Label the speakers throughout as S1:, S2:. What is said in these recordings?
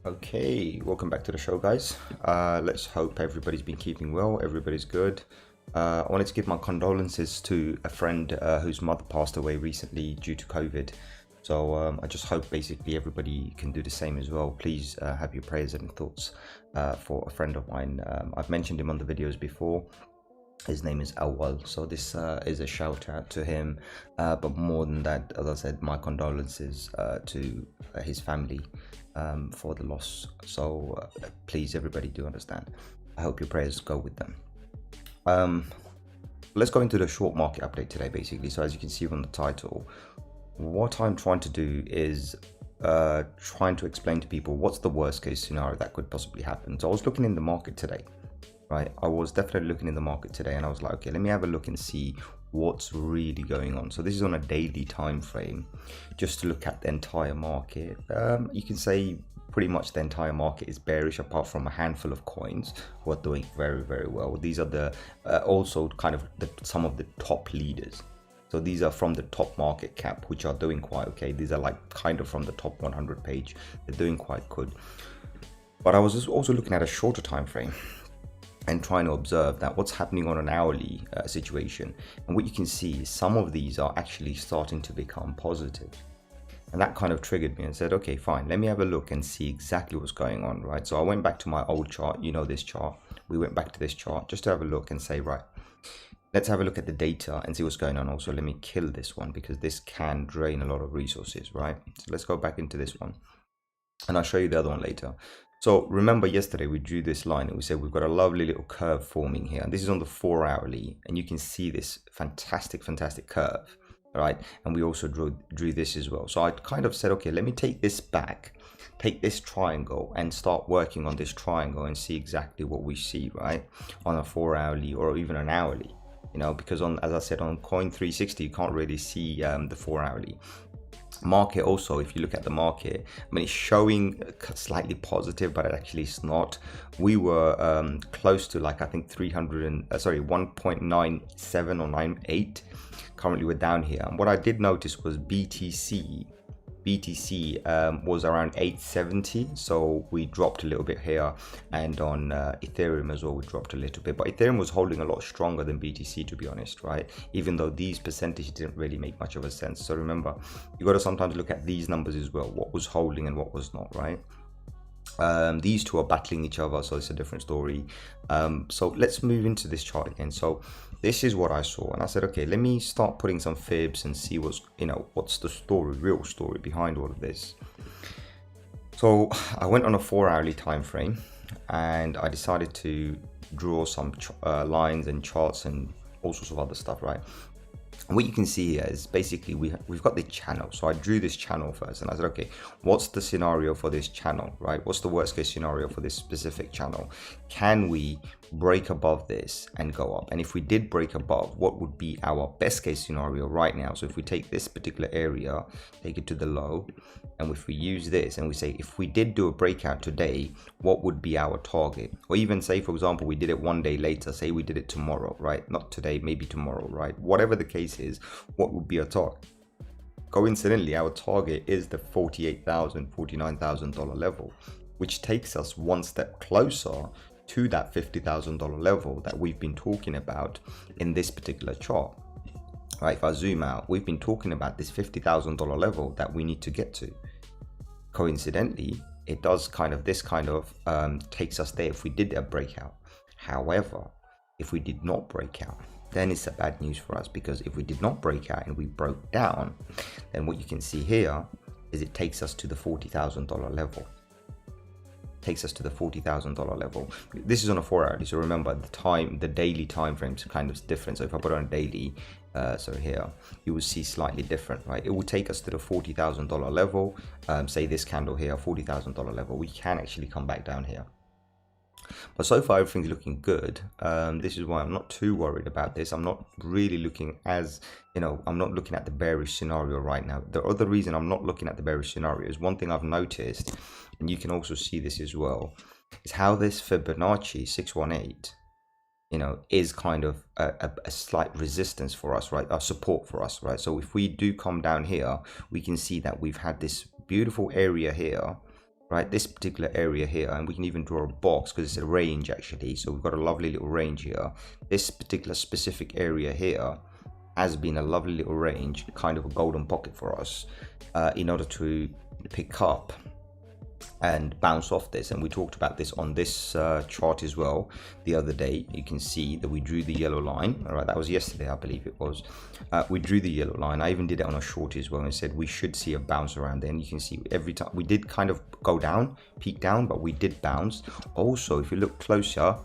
S1: Okay, welcome back to the show, guys. Let's hope everybody's been keeping well, everybody's good. I wanted to give my condolences to a friend whose mother passed away recently due to COVID. So I just hope basically everybody can do the same as well. Please have your prayers and thoughts for a friend of mine. I've mentioned him on the videos before. His name is Awal, so this is a shout out to him, but more than that, as I said, my condolences to his family for the loss. So please, everybody, do understand. I hope your prayers go with them. Let's go into the short market update today, basically. So as you can see from the title, what I'm trying to do is trying to explain to people what's the worst case scenario that could possibly happen. So I was looking in the market today. Right, I was definitely looking in the market today and I was like, okay, let me have a look and see what's really going on. So this is on a daily time frame, just to look at the entire market. You can say pretty much the entire market is bearish, apart from a handful of coins who are doing very, very well. These are the also kind of some of the top leaders. So these are from the top market cap, which are doing quite okay. These are like kind of from the top 100 page. They're doing quite good. But I was just also looking at a shorter time frame and trying to observe that what's happening on an hourly situation. And what you can see is some of these are actually starting to become positive. And that kind of triggered me and said, okay, fine, let me have a look and see exactly what's going on, right? So I went back to my old chart, you know this chart. We went back to this chart just to have a look and say, right, let's have a look at the data and see what's going on. Also, let me kill this one because this can drain a lot of resources, right? So let's go back into this one and I'll show you the other one later. So remember yesterday we drew this line and we said we've got a lovely little curve forming here. And this is on the 4 hourly and you can see this fantastic curve, right? And we also drew this as well. So I kind of said, okay, let me take this back, take this triangle and start working on this triangle and see exactly what we see, right? On a 4 hourly or even an hourly, you know, because on, as I said, on coin 360, you can't really see the 4 hourly. Market also, if you look at the market, I mean, it's showing slightly positive, but actually it's not. We were close to, like, I think 1.97 or 98. Currently we're down here, and what I did notice was BTC was around 870, so we dropped a little bit here, and on Ethereum as well we dropped a little bit, but Ethereum was holding a lot stronger than BTC, to be honest, right? Even though these percentages didn't really make much of a sense. So remember, you got to sometimes look at these numbers as well, what was holding and what was not, right? These two are battling each other, so it's a different story. So let's move into this chart again. So this is what I saw, and I said, okay, let me start putting some fibs and see what's, you know, what's the story, real story behind all of this. So I went on a 4 hourly time frame and I decided to draw some lines and charts and all sorts of other stuff, right? And what you can see here is basically we've got the channel. So I drew this channel first and I said, okay, what's the scenario for this channel, right? What's the worst case scenario for this specific channel? Can we break above this and go up? And if we did break above, what would be our best case scenario right now? So if we take this particular area, take it to the low, and if we use this and we say, if we did do a breakout today, what would be our target? Or even say, for example, we did it one day later, say we did it tomorrow, right? Not today, maybe tomorrow, right? Whatever the case is, what would be our target? Coincidentally, our target is the $48,000, $49,000 level, which takes us one step closer to that $50,000 level that we've been talking about in this particular chart. Right, if I zoom out, we've been talking about this $50,000 level that we need to get to. Coincidentally, it does kind of, this kind of takes us there if we did a breakout. However, if we did not break out, then it's a bad news for us, because if we did not break out and we broke down, then what you can see here is it takes us to the $40,000 level. Takes us to the $40,000 level. This is on a 4 hourly, so remember the daily time frames are kind of different. So if I put on a daily, so here you will see slightly different, right? It will take us to the $40,000 level. Say this candle here, $40,000 level. We can actually come back down here. But so far everything's looking good. This is why I'm not too worried about this. I'm not really looking as, you know, I'm not looking at the bearish scenario right now. The other reason I'm not looking at the bearish scenario is one thing I've noticed, and you can also see this as well, is how this Fibonacci 618, you know, is kind of a slight resistance for us, right? A support for us, right? So if we do come down here, we can see that we've had this beautiful area here, right? This particular area here, and we can even draw a box because it's a range actually. So we've got a lovely little range here. This particular specific area here has been a lovely little range, kind of a golden pocket for us, in order to pick up and bounce off this. And we talked about this on this chart as well the other day. You can see that we drew the yellow line. All right, that was yesterday, I believe it was. We drew the yellow line. I even did it on a short as well and said we should see a bounce around there. And you can see every time we did kind of go down, peak down, but we did bounce. Also, if you look closer,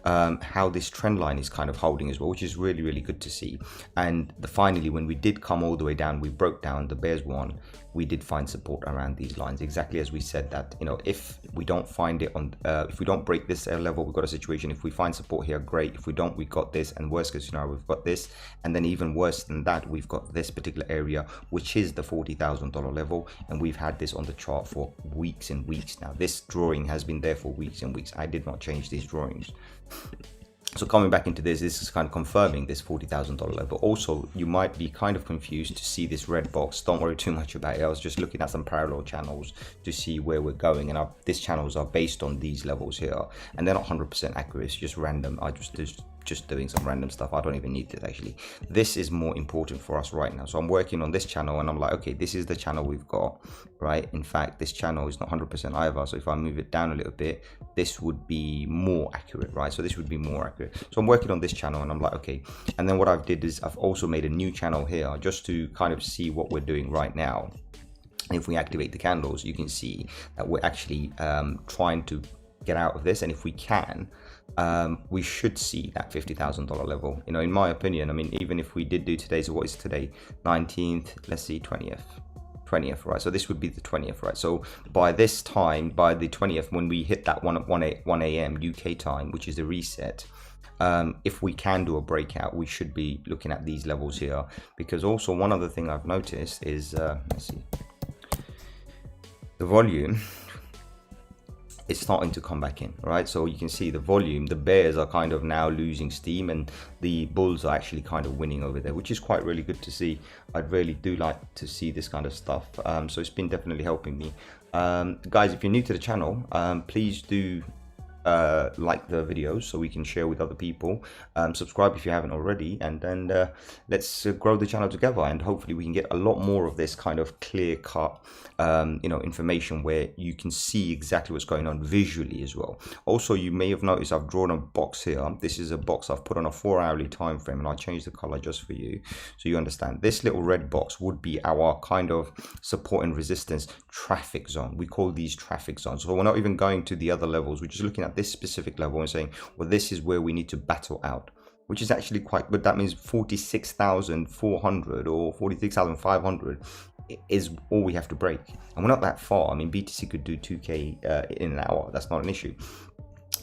S1: how this trend line is kind of holding as well, which is really, really good to see. And finally, when we did come all the way down, we broke down, the bears won. We did find support around these lines, exactly as we said that, you know, if we don't find it on, if we don't break this level, we've got a situation. If we find support here, great. If we don't, we got this, and worst case scenario, we've got this, and then even worse than that, we've got this particular area, which is the $40,000 level, and we've had this on the chart for weeks and weeks now. This drawing has been there for weeks and weeks. I did not change these drawings. So coming back into this is kind of confirming this $40,000 level. Also, you might be kind of confused to see this red box. Don't worry too much about it. I was just looking at some parallel channels to see where we're going, and these channels are based on these levels here, and they're not 100% accurate. It's just random. I just doing some random stuff. I don't even need this actually. This is more important for us right now. So I'm working on this channel, and I'm like, okay, this is the channel we've got, right? In fact, this channel is not 100% either. So if I move it down a little bit, this would be more accurate, right? So this would be more accurate. So I'm working on this channel, and I'm like, okay. And then what I've did is I've also made a new channel here just to kind of see what we're doing right now. And if we activate the candles, you can see that we're actually trying to get out of this, and if we can, we should see that $50,000 level. You know, in my opinion, I mean, even if we did do today, so what is today? 19th, let's see, 20th, right? So this would be the 20th, right? So by this time, by the 20th, when we hit that 1 a.m. UK time, which is the reset, if we can do a breakout, we should be looking at these levels here. Because also one other thing I've noticed is, let's see, the volume is starting to come back in, right? So you can see the volume, the bears are kind of now losing steam, and the bulls are actually kind of winning over there, which is quite really good to see. I really do like to see this kind of stuff. So it's been definitely helping me. Guys, if you're new to the channel, please do like the videos so we can share with other people. Subscribe if you haven't already, and then let's grow the channel together, and hopefully we can get a lot more of this kind of clear cut you know, information where you can see exactly what's going on visually as well. Also, you may have noticed I've drawn a box here. This is a box I've put on a 4-hourly time frame, and I changed the color just for you so you understand. This little red box would be our kind of support and resistance traffic zone. We call these traffic zones. So we're not even going to the other levels, we're just looking at this specific level and saying, well, this is where we need to battle out, which is actually quite good. That means 46,400 or 46,500 is all we have to break, and we're not that far. I mean, BTC could do 2k in an hour. That's not an issue.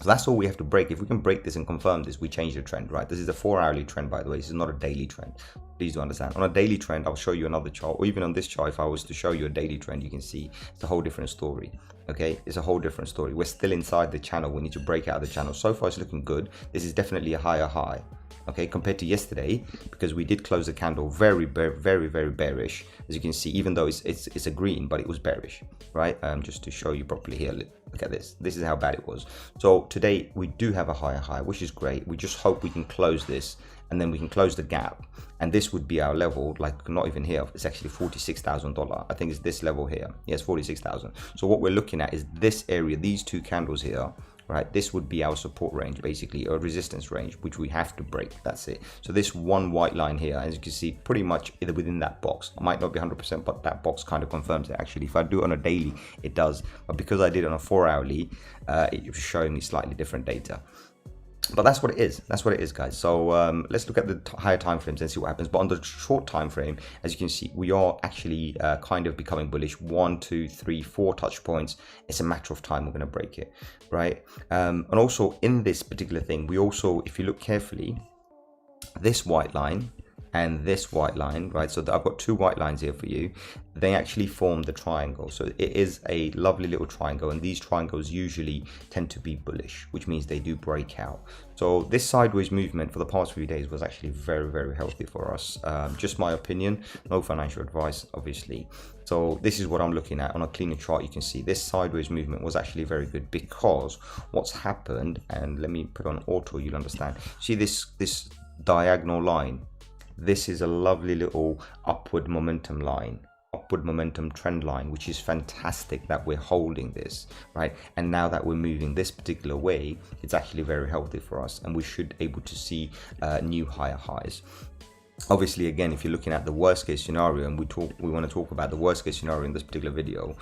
S1: So that's all we have to break. If we can break this and confirm this, we change the trend, right? This is a 4-hourly trend, by the way. This is not a daily trend. Please do understand. On a daily trend, I'll show you another chart, or even on this chart, if I was to show you a daily trend, you can see it's a whole different story. Okay, it's a whole different story. We're still inside the channel. We need to break out of the channel. So far, it's looking good. This is definitely a higher high, okay, compared to yesterday, because we did close the candle very, very bearish. As you can see, even though it's a green, but it was bearish, right? Just to show you properly here, look at this. This is how bad it was. So today we do have a higher high, which is great. We just hope we can close this, and then we can close the gap, and this would be our level. Like, not even here, it's actually $46,000. I think it's this level here. Yes, 46,000. So what we're looking at is this area, these two candles here, right? This would be our support range, basically, or resistance range, which we have to break. That's it. So this one white line here, as you can see, pretty much either within that box. I might not be 100%, but that box kind of confirms it. Actually, if I do it on a daily, it does, but because I did it on a 4-hourly, it's showing me slightly different data. But that's what it is. That's what it is, guys. So let's look at the higher time frames and see what happens. But on the short time frame, as you can see, we are actually kind of becoming bullish. 1, 2, 3, 4 touch points. It's a matter of time we're going to break it, right? And also in this particular thing, we also, if you look carefully, this white line and this white line, right? So I've got two white lines here for you. They actually form the triangle. So it is a lovely little triangle, and these triangles usually tend to be bullish, which means they do break out. So this sideways movement for the past few days was actually very, very healthy for us. Just my opinion, no financial advice, obviously. So this is what I'm looking at on a cleaner chart. You can see this sideways movement was actually very good, because what's happened, and let me put on auto, you'll understand. See this diagonal line? This is a lovely little upward momentum line, upward momentum trend line, which is fantastic that we're holding this, right? And now that we're moving this particular way, it's actually very healthy for us, and we should able to see new higher highs. Obviously, again, if you're looking at the worst case scenario, and we want to talk about the worst case scenario in this particular video,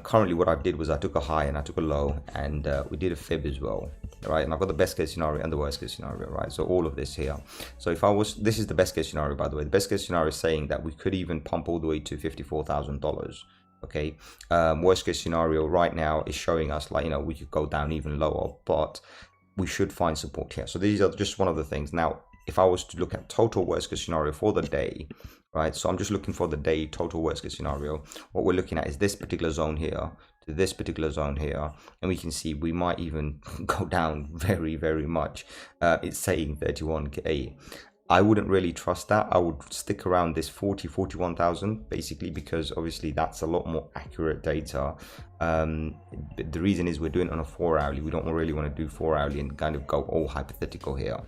S1: currently what I did was I took a high and I took a low, and we did a fib as well, right? And I've got the best case scenario and the worst case scenario, right? So all of this here. So if I was, this is the best case scenario, by the way. The best case scenario is saying that we could even pump all the way to $54,000. Okay, worst case scenario right now is showing us, like, you know, we could go down even lower, but we should find support here. So these are just one of the things. Now, if I was to look at total worst case scenario for the day, right? So I'm just looking for the day total worst case scenario. What we're looking at is this particular zone here to this particular zone here, and we can see we might even go down very, very much. It's saying 31K. I wouldn't really trust that. I would stick around this 41,000 basically, because obviously that's a lot more accurate data. But the reason is we're doing it on a 4 hourly. We don't really want to do 4 hourly and kind of go all hypothetical here.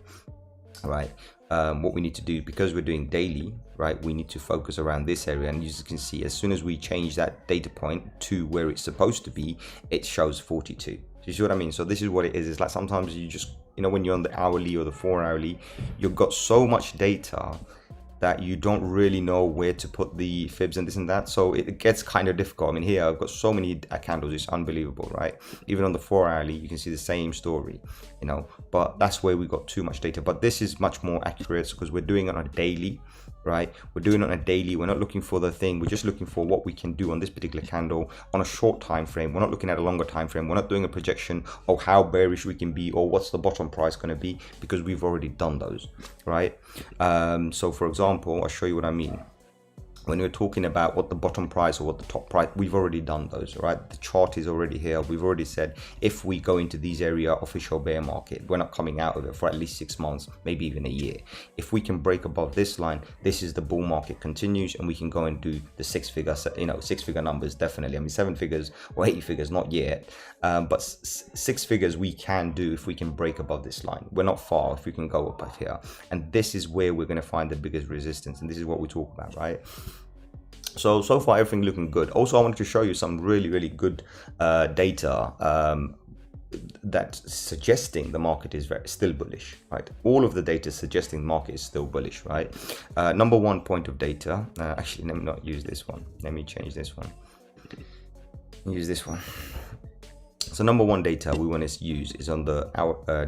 S1: Right, what we need to do, because we're doing daily, right, we need to focus around this area, and as you can see, as soon as we change that data point to where it's supposed to be, it shows 42. So you see what I mean? So this is what it is. It's like sometimes you just, you know, when you're on the hourly or the 4 hourly, you've got so much data that you don't really know where to put the fibs and this and that, so it gets kind of difficult. I mean, here I've got so many candles, it's unbelievable, right? Even on the 4 hourly you can see the same story, you know, but that's where we got too much data. But this is much more accurate because we're doing it on a daily, right? We're doing it on a daily. We're not looking for the thing, we're just looking for what we can do on this particular candle on a short time frame. We're not looking at a longer time frame. We're not doing a projection of how bearish we can be or what's the bottom price going to be, because we've already done those, right? So for example, I'll show you what I mean. When we're talking about what the bottom price or what the top price, we've already done those, right? The chart is already here. We've already said if we go into these area official bear market, we're not coming out of it for at least 6 months, maybe even a year. If we can break above this line, this is the bull market continues, and we can go and do the 6-figure, you know, 6-figure numbers, definitely. I mean, 7 figures or 8 figures, not yet, but 6 figures we can do if we can break above this line. We're not far if we can go above here, and this is where we're going to find the biggest resistance, and this is what we talk about, right? So far everything looking good. Also, I wanted to show you some really good data that's suggesting the market is still bullish, right? All of the data is suggesting the market is still bullish, right? Number one point of data, actually let me not use this one, let me change this one, use this one. So number one data we want to use is on the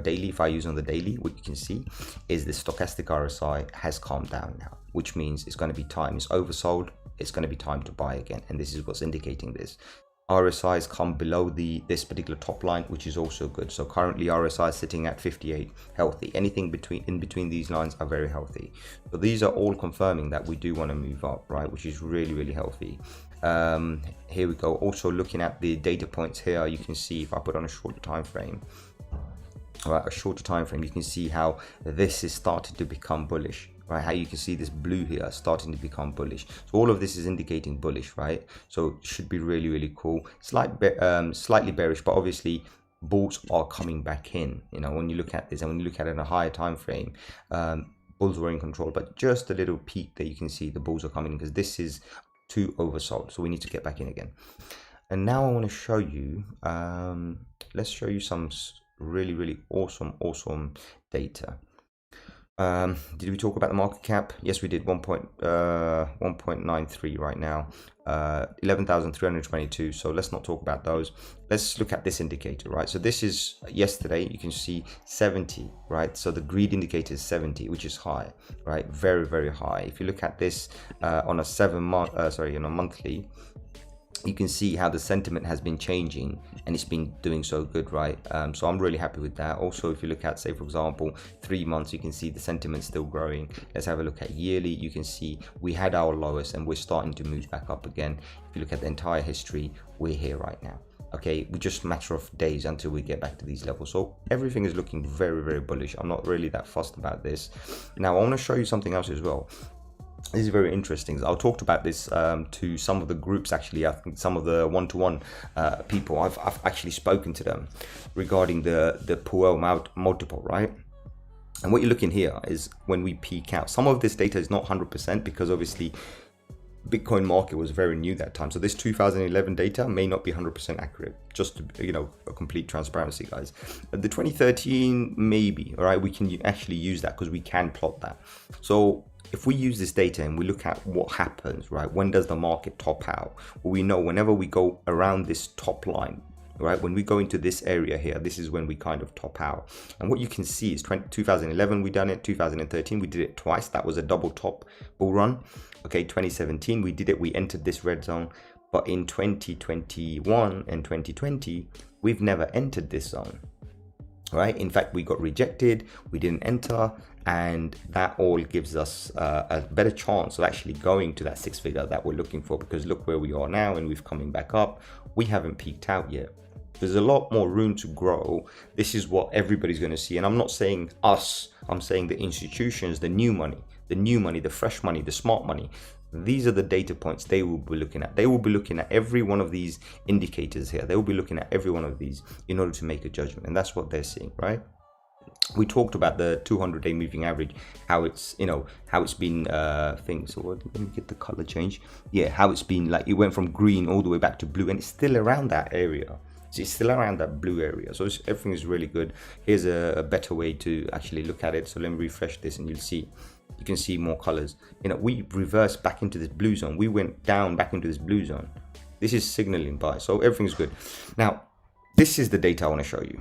S1: daily. If I use on the daily, what you can see is the stochastic RSI has calmed down now, which means it's going to be time. It's oversold. It's going to be time to buy again, and this is what's indicating this. RSI has come below this particular top line, which is also good. So currently RSI is sitting at 58, healthy. Anything in between these lines are very healthy. So these are all confirming that we do want to move up, right? Which is really healthy. Here we go. Also looking at the data points here, you can see if I put on a shorter time frame, right, a shorter time frame, you can see how this is starting to become bullish. Right, how you can see this blue here starting to become bullish. So all of this is indicating bullish, right? So it should be really cool. Slightly bearish, but obviously bulls are coming back in. You know, when you look at this, and when you look at it in a higher time frame, bulls were in control, but just a little peak there, you can see the bulls are coming in because this is too oversold. So we need to get back in again. And now I want to show you. Let's show you some really awesome data. Did we talk about the market cap? Yes, we did. 1.93 right now, 11,322. So let's not talk about those. Let's look at this indicator, right? So this is yesterday. You can see 70, right? So the greed indicator is 70, which is high, right? Very high. If you look at this on a monthly, you can see how the sentiment has been changing, and it's been doing so good, right? So I'm really happy with that. Also, if you look at, say for example, 3 months, you can see the sentiment still growing. Let's have a look at yearly. You can see we had our lowest and we're starting to move back up again. If you look at the entire history, we're here right now. Okay, we just a matter of days until we get back to these levels. So everything is looking very, very bullish. I'm not really that fussed about this. Now I want to show you something else as well. This is very interesting. I'll talk about this to some of the groups, actually. I think some of the one-to-one people, I've actually spoken to them regarding the Puel multiple, right? And what you're looking here is when we peak out. Some of this data is not 100% because obviously Bitcoin market was very new that time. So this 2011 data may not be 100% accurate, just to, you know, a complete transparency, guys. The 2013, maybe, all right? We can actually use that because we can plot that. So if we use this data and we look at what happens, right? When does the market top out? Well, we know whenever we go around this top line, right? When we go into this area here, this is when we kind of top out. And what you can see is 2011, we done it. 2013, we did it twice. That was a double top bull run. Okay, 2017, we did it. We entered this red zone. But in 2021 and 2020, we've never entered this zone, right? In fact, we got rejected. We didn't enter. And that all gives us a better chance of actually going to that 6 figure that we're looking for, because look where we are now and we've coming back up. We haven't peaked out yet. There's a lot more room to grow. This is what everybody's going to see. And I'm not saying us, I'm saying the institutions, the new money, the fresh money, the smart money. These are the data points they will be looking at. They will be looking at every one of these indicators here. They will be looking at every one of these in order to make a judgment. And that's what they're seeing, right? We talked about the 200-day moving average, how it's, you know, how it's been things. So let me get the color change. Yeah, how it's been, like, it went from green all the way back to blue, and it's still around that area. So it's still around that blue area. So everything is really good. Here's a better way to actually look at it. So let me refresh this and you'll see, you can see more colors. You know, we reversed back into this blue zone. We went down back into this blue zone. This is signaling buy. So everything's good. Now, this is the data I want to show you.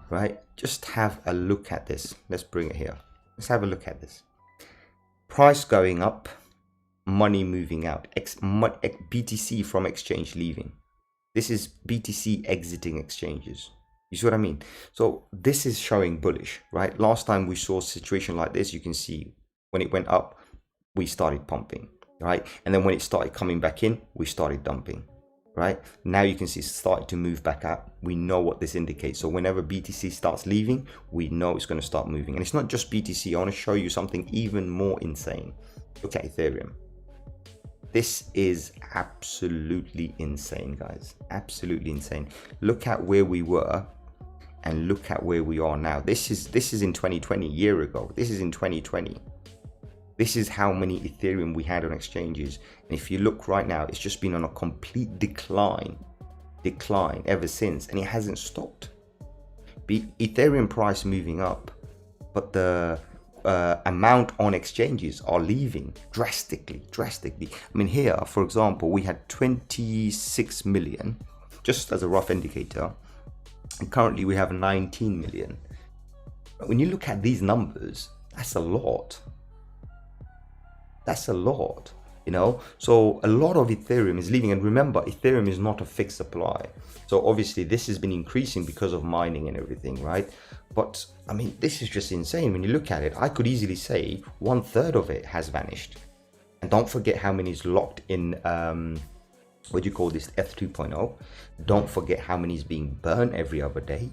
S1: Right, just have a look at this. Let's bring it here. Let's have a look at this. Price going up, money moving out. BTC from exchange leaving. This is BTC exiting exchanges. You see what I mean? So this is showing bullish, right? Last time we saw a situation like this, you can see when it went up, we started pumping, right? And then when it started coming back in, we started dumping. Right now you can see it's starting to move back up. We know what this indicates. So whenever BTC starts leaving, we know it's going to start moving. And it's not just BTC. I want to show you something even more insane. Look at Ethereum. This is absolutely insane, guys. Absolutely insane. Look at where we were and look at where we are now. This is in 2020, a year ago. This is in 2020. This is how many Ethereum we had on exchanges. And if you look right now, it's just been on a complete decline ever since, and it hasn't stopped. Ethereum price moving up, but the amount on exchanges are leaving drastically. I mean, here, for example, we had 26 million, just as a rough indicator, and currently we have 19 million. When you look at these numbers, that's a lot. That's a lot, you know. So a lot of Ethereum is leaving, and remember, Ethereum is not a fixed supply. So obviously this has been increasing because of mining and everything, right? But I mean, this is just insane. When you look at it, I could easily say 1/3 of it has vanished. And don't forget how many is locked in, what do you call this, Eth 2.0. Don't forget how many is being burned every other day.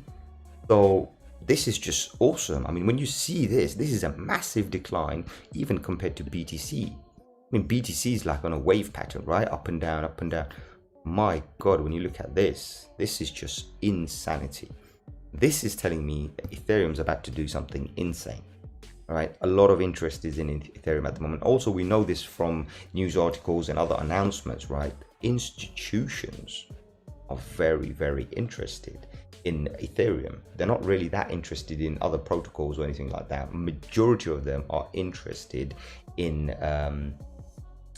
S1: So this is just awesome. I mean, when you see this is a massive decline even compared to BTC. I mean, BTC is like on a wave pattern, right? Up and down, up and down. My God, when you look at this is just insanity. This is telling me that Ethereum's about to do something insane, right? A lot of interest is in Ethereum at the moment. Also, we know this from news articles and other announcements, right? Institutions are very, very interested in Ethereum. They're not really that interested in other protocols or anything like that. Majority of them are interested in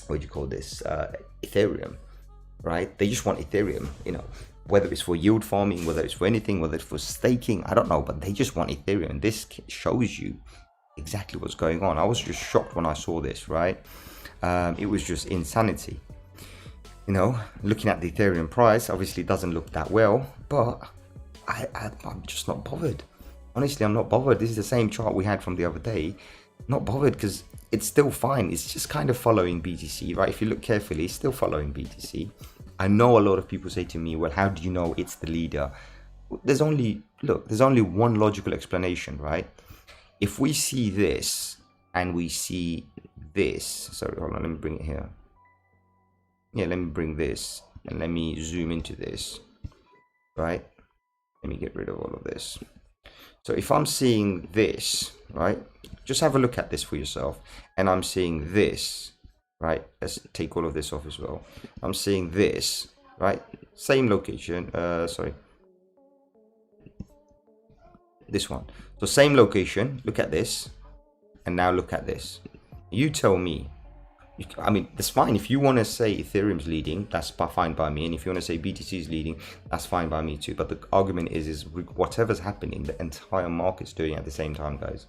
S1: what do you call this, Ethereum, right? They just want Ethereum, you know, whether it's for yield farming, whether it's for anything, whether it's for staking, I don't know, but they just want Ethereum. And this shows you exactly what's going on. I was just shocked when I saw this, right? It was just insanity. You know, looking at the Ethereum price, obviously it doesn't look that well, but I'm just not bothered. Honestly, I'm not bothered. This is the same chart we had from the other day. Not bothered because it's still fine. It's just kind of following BTC, right? If you look carefully, it's still following BTC. I know a lot of people say to me, well, how do you know it's the leader? There's only one logical explanation, right? If we see this and we see this, sorry, hold on, let me bring it here. Yeah, let me bring this and let me zoom into this, right? Let me get rid of all of this. So if I'm seeing this, right, just have a look at this for yourself. And I'm seeing this, right? Let's take all of this off as well. I'm seeing this, right? Same location, sorry. This one. So same location, look at this. And now look at this. You tell me. I mean, that's fine. If you want to say Ethereum's leading, that's fine by me. And if you want to say BTC is leading, that's fine by me too. But the argument is whatever's happening, the entire market's doing at the same time, guys.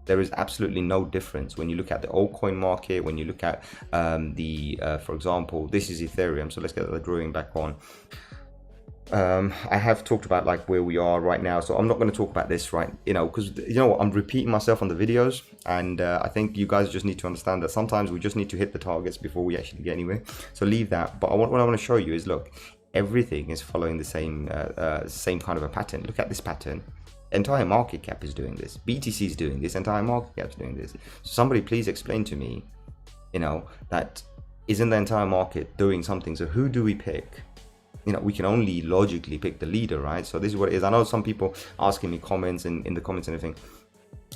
S1: There is absolutely no difference when you look at the altcoin market, when you look at for example, this is Ethereum. So let's get the drawing back on. I have talked about like where we are right now, so I'm not going to talk about this, right? You know, because you know what, I'm repeating myself on the videos, and I think you guys just need to understand that sometimes we just need to hit the targets before we actually get anywhere. So leave that. But what I want to show you is, look, everything is following the same kind of a pattern. Look at this pattern. Entire market cap is doing this. BTC is doing this. Entire market cap is doing this. So somebody please explain to me, you know, that isn't the entire market doing something? So who do we pick? You know, we can only logically pick the leader, right? So this is what it is. I know some people asking me comments and in the comments and everything.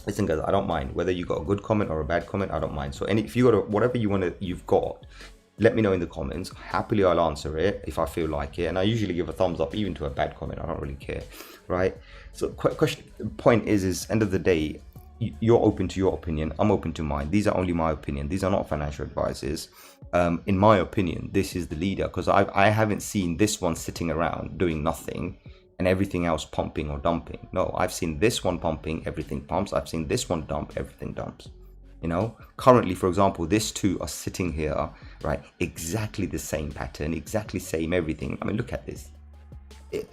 S1: Listen, guys, I don't mind whether you got a good comment or a bad comment. I don't mind. So if you got whatever you've got, let me know in the comments. Happily, I'll answer it if I feel like it. And I usually give a thumbs up even to a bad comment. I don't really care, right? So point is end of the day, you're open to your opinion. I'm open to mine. These are only my opinion. These are not financial advices. In my opinion, this is the leader because I haven't seen this one sitting around doing nothing and everything else pumping or dumping. No, I've seen this one pumping, everything pumps. I've seen this one dump, everything dumps. You know, currently, for example, these two are sitting here, right? Exactly the same pattern, exactly same everything. I mean, look at this.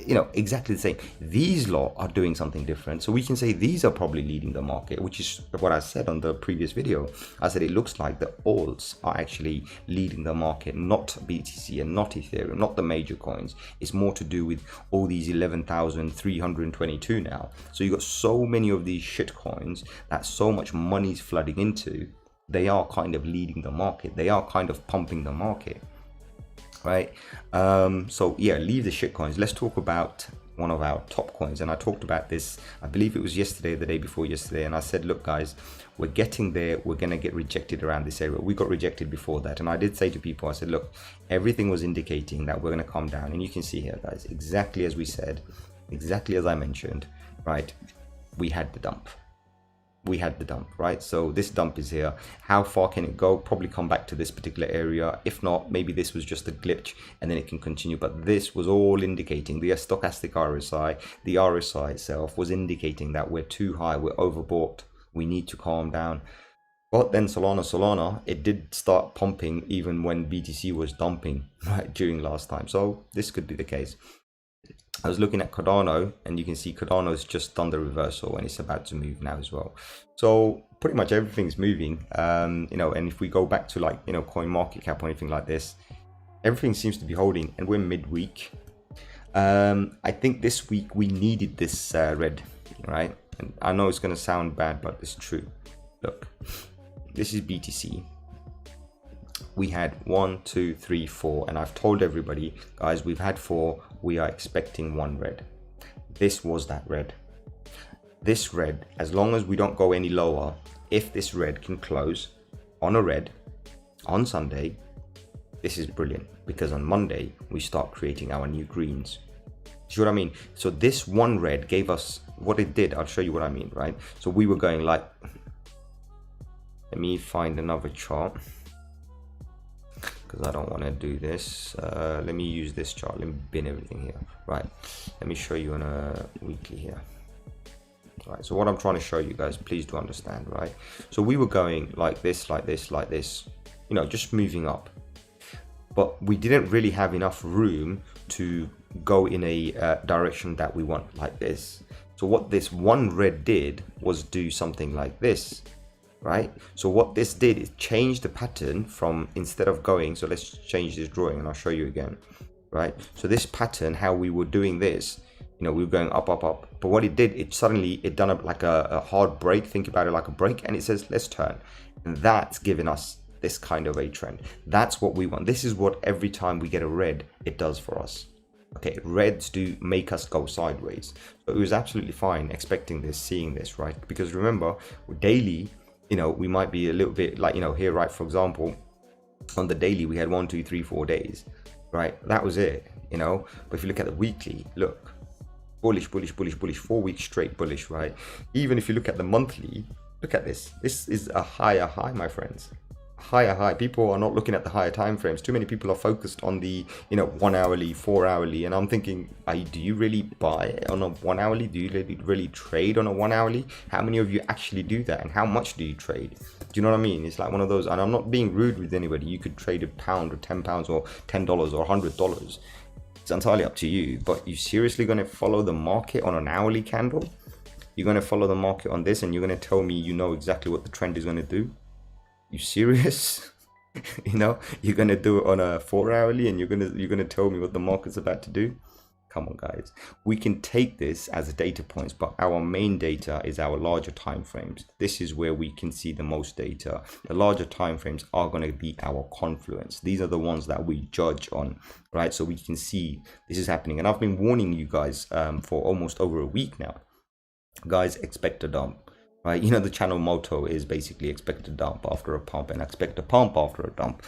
S1: You know, exactly the same. These lot are doing something different, so we can say these are probably leading the market, which is what I said on the previous video. I said it looks like the alts are actually leading the market, not BTC and not Ethereum, not the major coins. It's more to do with all these 11,322 now. So you got so many of these shit coins that so much money's flooding into. They are kind of leading the market. They are kind of pumping the market. Right, so yeah, leave the shit coins. Let's talk about one of our top coins. And I talked about this, I believe it was yesterday, the day before yesterday, and I said, look guys, we're getting there. We're gonna get rejected around this area. We got rejected before that, and I did say to people, I said, look, everything was indicating that we're gonna come down. And you can see here, guys, exactly as we said, exactly as I mentioned, right? We had the dump. Right? So this dump is here. How far can it go? Probably come back to this particular area. If not, maybe this was just a glitch and then it can continue. But this was all indicating, the stochastic RSI, the RSI itself was indicating that we're too high, we're overbought, we need to calm down. But then Solana, it did start pumping even when BTC was dumping, right, during last time. So this could be the case. I was looking at Cardano, and you can see Cardano's just done the reversal and it's about to move now as well. So pretty much everything's moving, you know, and if we go back to like, you know, coin market cap or anything like this, everything seems to be holding, and we're midweek. I think this week we needed this red, right? And I know it's going to sound bad, but it's true. Look, this is BTC. We had 1, 2, 3, 4, and I've told everybody, guys, we've had 4. We are expecting 1 red. This was that red. This red, as long as we don't go any lower, if this red can close on a red on Sunday, this is brilliant, because on Monday we start creating our new greens. See what I mean? So this one red gave us what it did. I'll show you what I mean, right? So we were going like, let me find another chart, because I don't want to do this. Let me use this chart. Let me bin everything here. Right, let me show you on a weekly here. Right, so what I'm trying to show you guys, please do understand, right? So we were going like this, like this, like this, you know, just moving up. but we didn't really have enough room to go in a direction that we want, like this. So what this one red did was do something like this, right? So what this did is change the pattern from, instead of going, so let's change this drawing and I'll show you again, right? So this pattern, how we were doing this, you know, we were going up, up, up, but what it did, it suddenly, it done like a hard break. Think about it like a break, and it says let's turn, and that's giving us this kind of a trend. That's what we want. This is what every time we get a red, it does for us. Okay, reds do make us go sideways. So it was absolutely fine expecting this, seeing this, right? Because remember, daily, you know, we might be a little bit like, you know, here, right? For example, on the daily, we had 1, 2, 3, 4 days, right? That was it, you know. But if you look at the weekly, look, bullish, bullish, bullish, bullish, 4 weeks straight bullish, right? Even if you look at the monthly, look at this. This is a higher high, my friends. Higher high. People are not looking at the higher time frames. Too many people are focused on the, you know, 1 hourly, 4 hourly, and I'm thinking, do you really buy on a 1 hourly? Do you really trade on a 1 hourly? How many of you actually do that, and how much do you trade? Do you know what I mean? It's like one of those, and I'm not being rude with anybody. You could trade £1 or £10 or $10 or $100. It's entirely up to you. But you seriously going to follow the market on an hourly candle? You're going to follow the market on this, and you're going to tell me you know exactly what the trend is going to do? You serious? You know, you're gonna do it on a 4 hourly, and you're gonna tell me what the market's about to do? Come on, guys. We can take this as data points, but our main data is our larger time frames. This is where we can see the most data. The larger time frames are going to be our confluence. These are the ones that we judge on, right? So we can see this is happening, and I've been warning you guys for almost over a week now. Guys, expect a dump. Right, you know, the channel motto is basically expect a dump after a pump and expect a pump after a dump.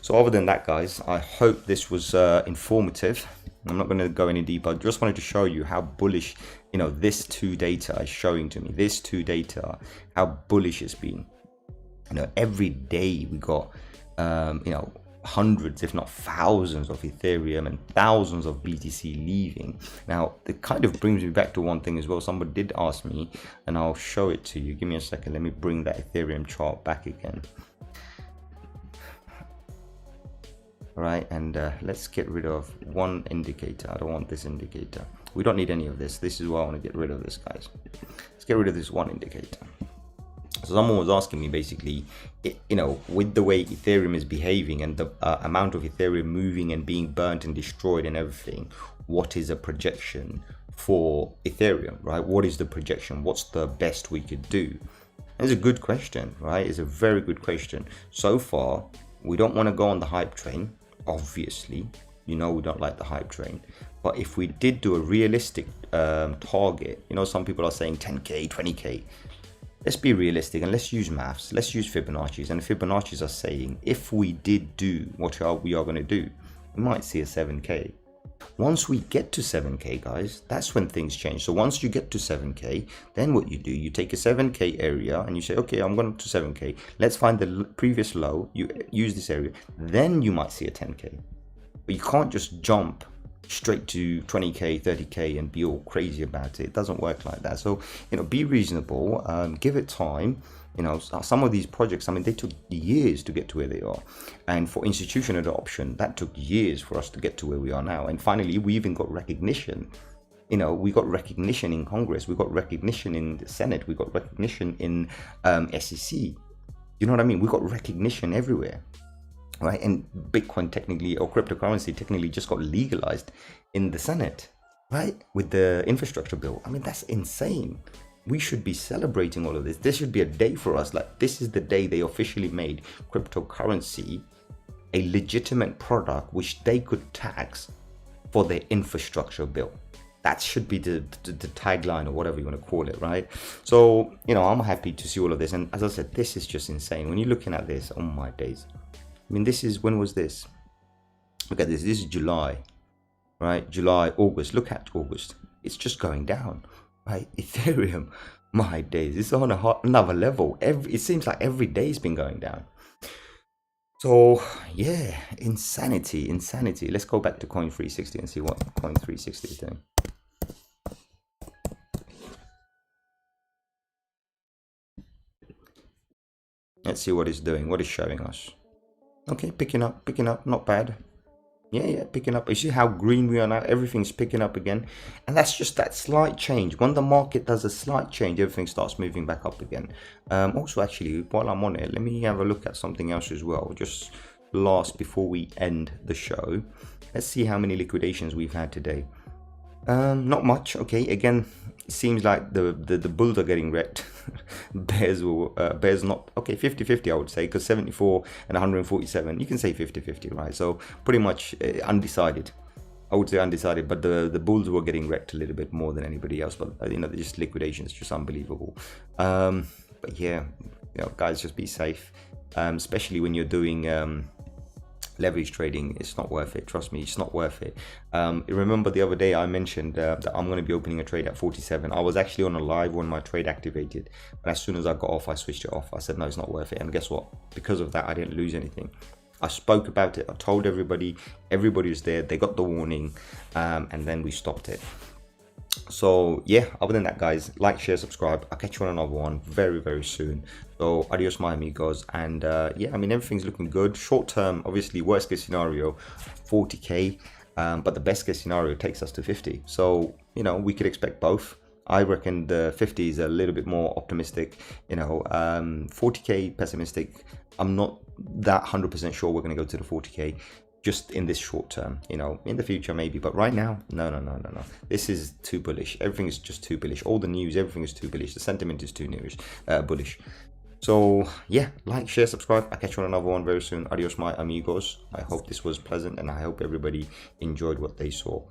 S1: So other than that, guys, I hope this was informative. I'm not going to go any deeper. I just wanted to show you how bullish, you know, this 2 data is showing to me. This 2 data, how bullish it's been. You know, every day we got, you know, hundreds if not thousands of Ethereum and thousands of BTC leaving. Now it kind of brings me back to one thing as well. Somebody did ask me, and I'll show it to you. Give me a second. Let me bring that Ethereum chart back again. All right, and let's get rid of one indicator. I don't want this indicator. We don't need any of this. This is why I want to get rid of this, guys. Let's get rid of this one indicator. So someone was asking me basically, you know, with the way Ethereum is behaving and the amount of Ethereum moving and being burnt and destroyed and everything, what is a projection for Ethereum, right? What is the projection? What's the best we could do? And it's a good question, right? It's a very good question. So far, we don't want to go on the hype train, obviously. You know, we don't like the hype train. But if we did do a realistic target, you know, some people are saying 10K, 20K. Let's be realistic and let's use maths. Let's use Fibonacci's, and Fibonacci's are saying if we did do what we are going to do, we might see a 7K. Once we get to 7K, guys, that's when things change. So once you get to 7K, then what you do, you take a 7K area and you say, okay, I'm going to 7K. Let's find the previous low. You use this area. Then you might see a 10K. But you can't just jump straight to 20K, 30K and be all crazy about it. It doesn't work like that. So, you know, be reasonable, give it time. You know, some of these projects, I mean, they took years to get to where they are. And for institutional adoption, that took years for us to get to where we are now. And finally, we even got recognition. You know, we got recognition in Congress. We got recognition in the Senate. We got recognition in SEC. You know what I mean? We got recognition everywhere. Right, and Bitcoin technically, or cryptocurrency technically, just got legalized in the Senate, right, with the infrastructure bill. I mean, that's insane. We should be celebrating all of this. This should be a day for us. Like, this is the day they officially made cryptocurrency a legitimate product which they could tax for their infrastructure bill. That should be the tagline or whatever you want to call it, right? So, you know, I'm happy to see all of this. And as I said, this is just insane. When you're looking at this, oh my days. I mean, this is, when was this? Look at this. This is July, right? July, August. Look at August. It's just going down, right? Ethereum, my days. It's on another level. It seems like every day's been going down. So, yeah, insanity. Let's go back to Coin360 and see what Coin360 is doing. Let's see what it's doing, what it's showing us. Okay, picking up, not bad. Yeah, picking up. You see how green we are now? Everything's picking up again. And that's just that slight change. When the market does a slight change, everything starts moving back up again. Also, actually, while I'm on it, let me have a look at something else as well. Just last before we end the show. Let's see how many liquidations we've had today. Not much. Okay, again, it seems like the bulls are getting wrecked. Bears not. Okay, 50-50 I would say, because 74 and 147, you can say 50-50, right? So pretty much undecided. I would say undecided, but the bulls were getting wrecked a little bit more than anybody else. But you know, just liquidations, just unbelievable. But yeah, you know, guys, just be safe, especially when you're doing leverage trading. It's not worth it, trust me, it's not worth it. Remember the other day I mentioned that I'm going to be opening a trade at 47. I was actually on a live when my trade activated, but as soon as I got off, I switched it off. I said no, it's not worth it, and guess what, because of that I didn't lose anything. I spoke about it, I told everybody was there, they got the warning, and then we stopped it. So yeah, other than that, guys, like, share, subscribe. I'll catch you on another one very soon. So adios my amigos. And yeah, I mean, everything's looking good. Short term, obviously, worst case scenario 40k, but the best case scenario takes us to 50. So you know, we could expect both. I reckon the 50 is a little bit more optimistic, you know. 40k pessimistic. I'm not that 100% sure we're going to go to the 40k just in this short term, you know. In the future maybe, but right now, no. This is too bullish. Everything is just too bullish. All the news, everything is too bullish. The sentiment is too bullish. So yeah, like, share, subscribe. I'll catch you on another one very soon. Adios my amigos. I hope this was pleasant, and I hope everybody enjoyed what they saw.